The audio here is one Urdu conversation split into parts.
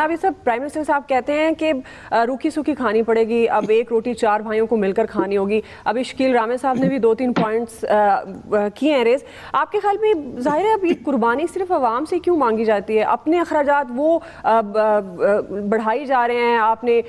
ابھی صاحب پرائم منسٹر صاحب کہتے ہیں کہ روکھی سوکھی کھانی پڑے گی، اب ایک روٹی 4 بھائیوں کو مل کر کھانی ہوگی. ابھی شکیل رامے صاحب نے بھی 2-3 پوائنٹس کیے ہیں ریز. آپ کے خیال میں ظاہر ہے اب یہ قربانی صرف عوام سے کیوں مانگی جاتی ہے؟ اپنے اخراجات وہ بڑھائی جا رہے ہیں، آپ نے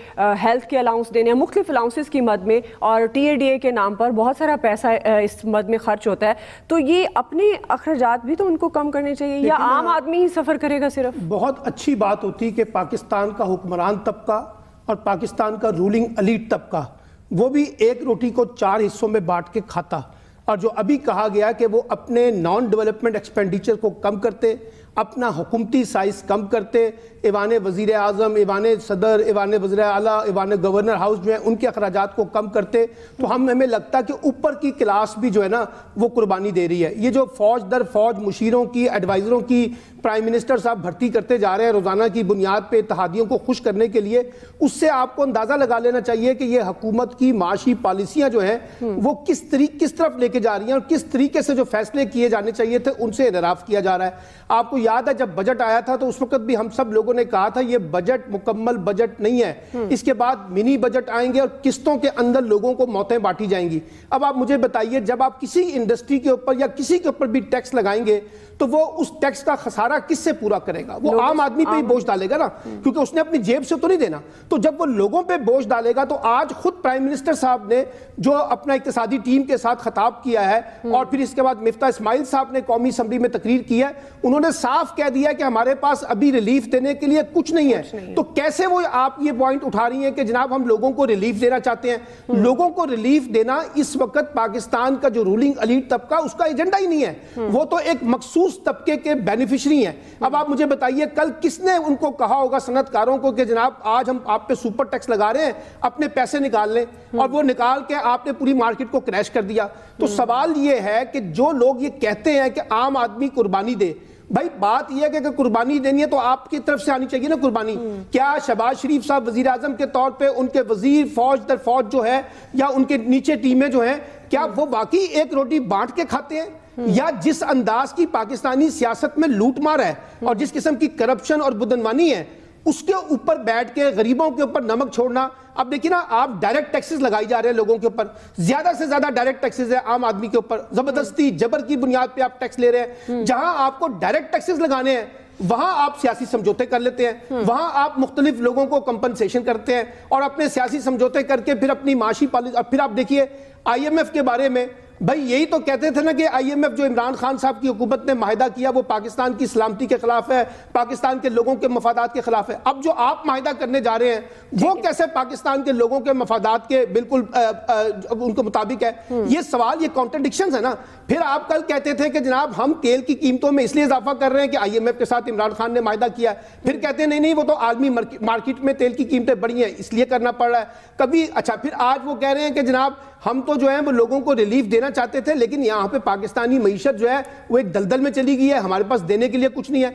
ہیلتھ کے الاؤنس دینے ہیں، مختلف الاؤنسز کی مد میں، اور ٹی اے ڈی اے کے نام پر بہت سارا پیسہ اس مد میں خرچ ہوتا ہے. تو یہ اپنے اخراجات بھی تو ان کو کم کرنے چاہیے، یا عام آدمی ہی سفر کرے گا صرف؟ بہت اچھی بات ہوتی کہ پاکستان کا حکمران طبقہ اور پاکستان کا رولنگ ایلیٹ طبقہ وہ بھی ایک روٹی کو 4 حصوں میں بانٹ کے کھاتا، اور جو ابھی کہا گیا کہ وہ اپنے نان ڈیولپمنٹ ایکسپینڈیچر کو کم کرتے، اپنا حکومتی سائز کم کرتے، ایوان وزیر اعظم، ایوان صدر، ایوان وزیر اعلیٰ، ایوان گورنر ہاؤس جو ہیں ان کے اخراجات کو کم کرتے، تو ہمیں لگتا کہ اوپر کی کلاس بھی جو ہے نا وہ قربانی دے رہی ہے. یہ جو فوج در فوج مشیروں کی، ایڈوائزروں کی پرائم منسٹر صاحب بھرتی کرتے جا رہے ہیں روزانہ کی بنیاد پہ اتحادیوں کو خوش کرنے کے لیے، اس سے آپ کو اندازہ لگا لینا چاہیے کہ یہ حکومت کی معاشی پالیسیاں جو ہیں وہ کس طرف لے کے جا رہی ہیں، اور کس طریقے سے جو فیصلے کیے جانے چاہیے تھے ان سے انحراف کیا جا رہا ہے. آپ کو یاد ہے جب بجٹ آیا تھا تو اس وقت بھی ہم سب لوگوں نے کہا تھا یہ بجٹ مکمل بجٹ نہیں ہے، اس کے بعد منی بجٹ آئیں گے اور قسطوں کے اندر لوگوں کو موتیں بانٹی جائیں گی. اب آپ مجھے بتائیے، جب آپ کسی انڈسٹری کے اوپر یا کسی کے اوپر بھی ٹیکس لگائیں گے تو وہ اس ٹیکس کا خسارہ کس سے پورا کرے گا؟ وہ عام آدمی پہ ہی بوجھ ڈالے گا نا، کیونکہ اس نے اپنی جیب سے تو نہیں دینا. تو جب وہ لوگوں پہ بوجھ ڈالے گا تو آج خود پرائم منسٹر صاحب نے جو اپنا اقتصادی ٹیم کے ساتھ خطاب کیا ہے، اور پھر اس کے بعد مفتاح اسماعیل صاحب نے قومی اسمبلی میں تقریر کی ہے، انہوں نے صاف کہہ دیا کہ ہمارے پاس ابھی ریلیف دینے کے لیے کچھ نہیں ہے. تو کیسے وہ آپ یہ پوائنٹ اٹھا رہی ہیں کہ جناب ہم لوگوں کو ریلیف دینا چاہتے ہیں؟ لوگوں کو ریلیف دینا اس وقت پاکستان کا جو رولنگ ایلیٹ طبقہ اس کا ایجنڈا ہی نہیں ہے، وہ تو ایک مخصوص طبقے کے بینیفیشری ہیں. اب آپ مجھے بتائیے کل کس نے ان کو کہا ہوگا صنعت کاروں کو کہ جناب آج ہم آپ پہ سپر ٹیکس لگا رہے ہیں، اپنے پیسے نکال لیں، اور وہ نکال کے آپ نے پوری مارکیٹ کو کریش کر دیا. تو سوال یہ ہے کہ جو لوگ یہ کہتے ہیں کہ عام آدمی قربانی دے، بھائی بات یہ ہے کہ اگر قربانی دینی ہے تو آپ کی طرف سے آنی چاہیے نا قربانی. کیا شہباز شریف صاحب وزیر اعظم کے طور پہ ان کے وزیر فوج در فوج جو ہے یا ان کے نیچے ٹیمیں جو ہیں، کیا وہ واقعی ایک روٹی بانٹ کے کھاتے ہیں؟ یا جس انداز کی پاکستانی سیاست میں لوٹ مار ہے اور جس قسم کی کرپشن اور بدعنوانی ہے، اس کے اوپر بیٹھ کے غریبوں کے اوپر نمک چھوڑنا؟ اب دیکھیں نا، آپ ڈائریکٹ ٹیکسز لگائی جا رہے ہیں لوگوں کے اوپر، زیادہ سے زیادہ ڈائریکٹ ٹیکسز ہے عام آدمی کے اوپر، زبردستی جبر کی بنیاد پہ آپ ٹیکس لے رہے ہیں. جہاں آپ کو ڈائریکٹ ٹیکسز لگانے ہیں وہاں آپ سیاسی سمجھوتے کر لیتے ہیں، وہاں آپ مختلف لوگوں کو کمپنسیشن کرتے ہیں اور اپنے سیاسی سمجھوتے کر کے پھر اپنی معاشی پالیسی. اور پھر آپ دیکھیے آئی ایم ایف کے بارے میں، بھائی یہی تو کہتے تھے نا کہ آئی ایم ایف جو عمران خان صاحب کی حکومت نے معاہدہ کیا وہ پاکستان کی سلامتی کے خلاف ہے، پاکستان کے لوگوں کے مفادات کے خلاف ہے. اب جو آپ معاہدہ کرنے جا رہے ہیں وہ کیسے پاکستان کے لوگوں کے مفادات کے بالکل ان کے مطابق ہے؟ یہ سوال، یہ کانٹرڈکشنز ہے نا. پھر آپ کل کہتے تھے کہ جناب ہم تیل کی قیمتوں میں اس لیے اضافہ کر رہے ہیں کہ آئی ایم ایف کے ساتھ عمران خان نے معاہدہ کیا ہے، پھر کہتے ہیں نہیں وہ تو عالمی مارکیٹ میں تیل کی قیمتیں بڑھی ہیں اس لیے کرنا پڑ رہا ہے. کبھی اچھا پھر آج وہ کہہ رہے ہیں کہ جناب ہم تو جو ہیں وہ لوگوں کو ریلیف دینا چاہتے تھے، لیکن یہاں پہ پاکستانی معیشت جو ہے وہ ایک دلدل میں چلی گئی ہے، ہمارے پاس دینے کے لیے کچھ نہیں ہے.